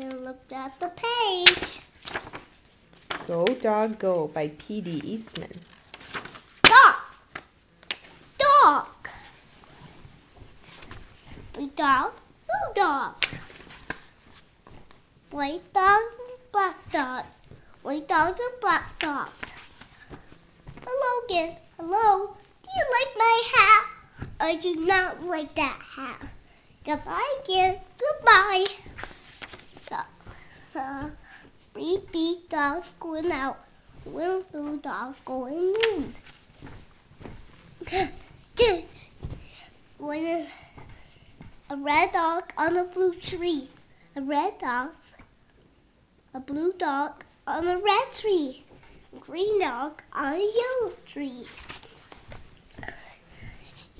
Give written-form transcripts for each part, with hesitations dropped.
And look at the page. Go Dog Go by P.D. Eastman. Dog. Dog. Big dog. Blue dog. White dogs and black dogs. White dogs and black dogs. Hello again. Hello. Do you like my hat? I do not like that hat. Goodbye again. Goodbye. Three big dogs going out. One blue dog going in. One, a red dog on a blue tree. A red dog, a blue dog on a red tree. A green dog on a yellow tree.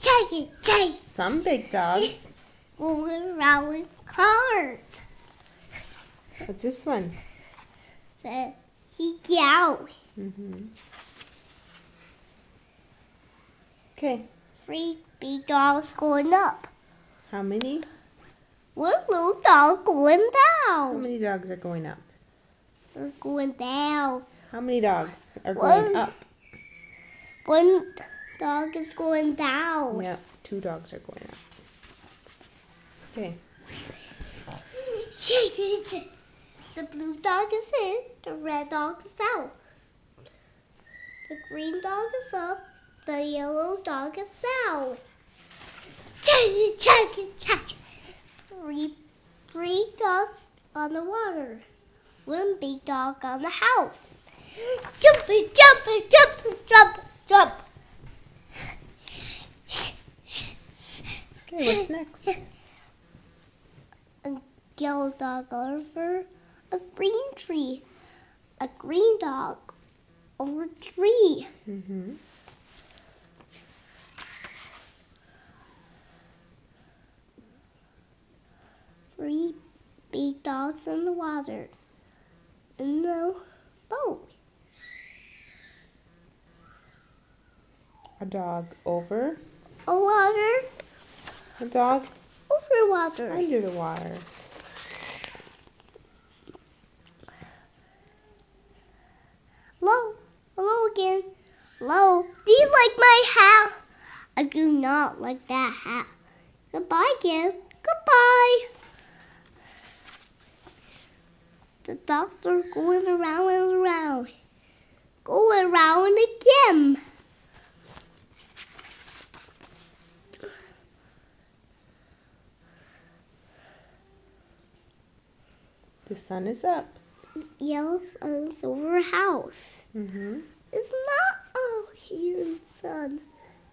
Take it, take it. Some big dogs. Going around with cars. What's this one? Said he yelled. Okay. Three big dogs going up. How many? One little dog going How down. many dogs are going up? They're going down. How many dogs are going One. up? One dog is going down. Yep, 2 dogs are going up. Okay. The blue dog is in. The red dog is out. The green dog is up. The yellow dog is down. Check. Three dogs on the water. One big dog on the house. Jumping. Okay, what's next? A yellow dog over a green tree. A green dog over a tree. Three big dogs in the water. In the boat. A dog over. A water. A dog Over water. under the water. Hello. Hello again. Hello. Do you like my hat? I do not like that hat. Goodbye again. Goodbye. The dogs are going around and around. Going around again. The sun is up. Yellow sun's over a house. It's not out here in the sun.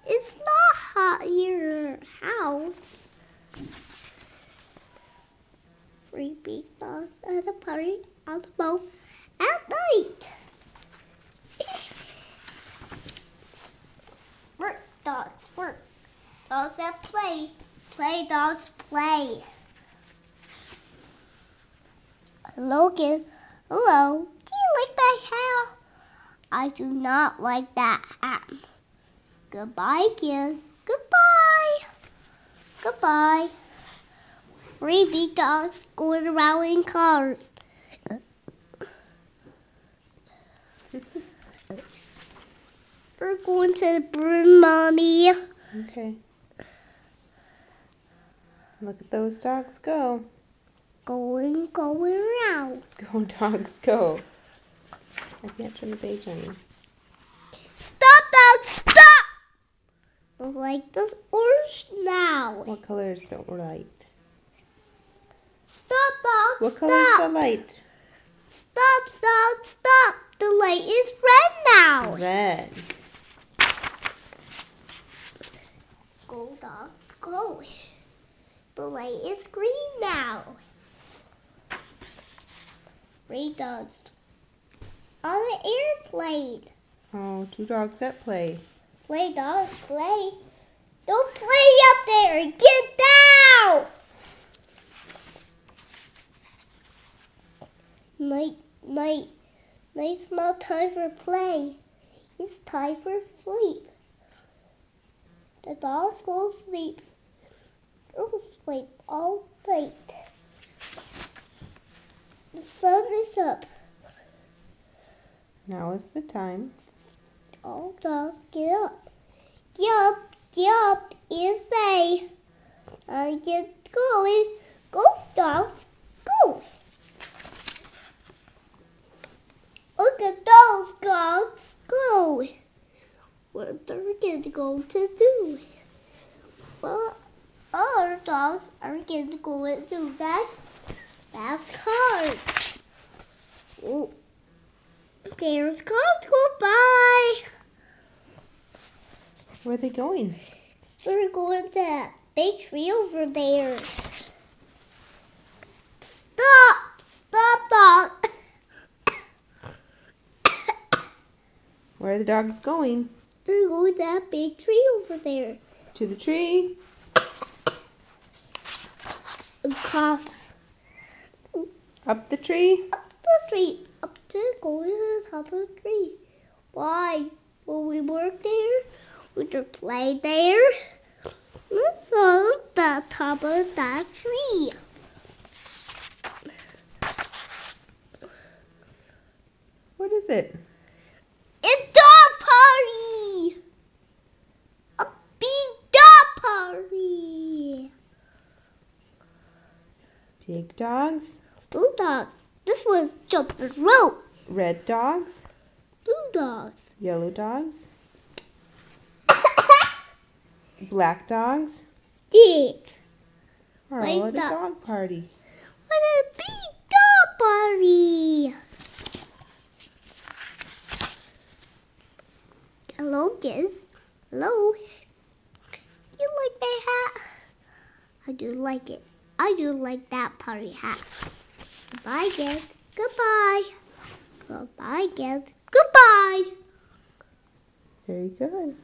It's not hot here in our house. Three big dogs at a party on the boat at night. Work, dogs, work. Dogs that play. Play, dogs, play. Hello again. Hello. Do you like my hat? I do not like that hat. Goodbye again. Goodbye. Goodbye. Three big dogs going around in cars. We're going to the broom, Mommy. Okay. Look at those dogs go. Going around. Go dogs go. I can't turn the page on you. Stop, dogs, stop! The light is orange now. What color is the light? Stop, dogs, What color is stop. the light? Stop. The light is red now. Red. Go, dogs, go. The light is green now. Three dogs on an airplane. Oh, 2 dogs at play. Play, dogs, play. Don't play up there. Get down. Night's not time for play. It's time for sleep. The dogs go to sleep. They'll sleep all night. face up. Now is the time. All dogs get up. Get up is say. I get going. Go dogs, go. Look at those dogs go. What they're going to go to do? Well, our dogs are going to go into that car. Oh, there's cars. Goodbye. Where are they going? We're going to that big tree over there. Stop, dog. Where are the dogs going? They're going to that big tree over there. To the tree. And cough. Up the tree. Up the tree. Up to going to the top of the tree. Why? Will we work there? Would you play there? Let's go to the top of that tree. What is it? It's dog party! A big dog party! Big dogs. Blue dogs. This one's jumping rope. Red dogs. Blue dogs. Yellow dogs. Black dogs. Yeah. Are White all at a dog. dog party. What a big dog party! Hello, kid. Hello. Do you like my hat? I do like it. I do like that party hat. Goodbye, kid. Goodbye. Goodbye, kid. Goodbye. Very good.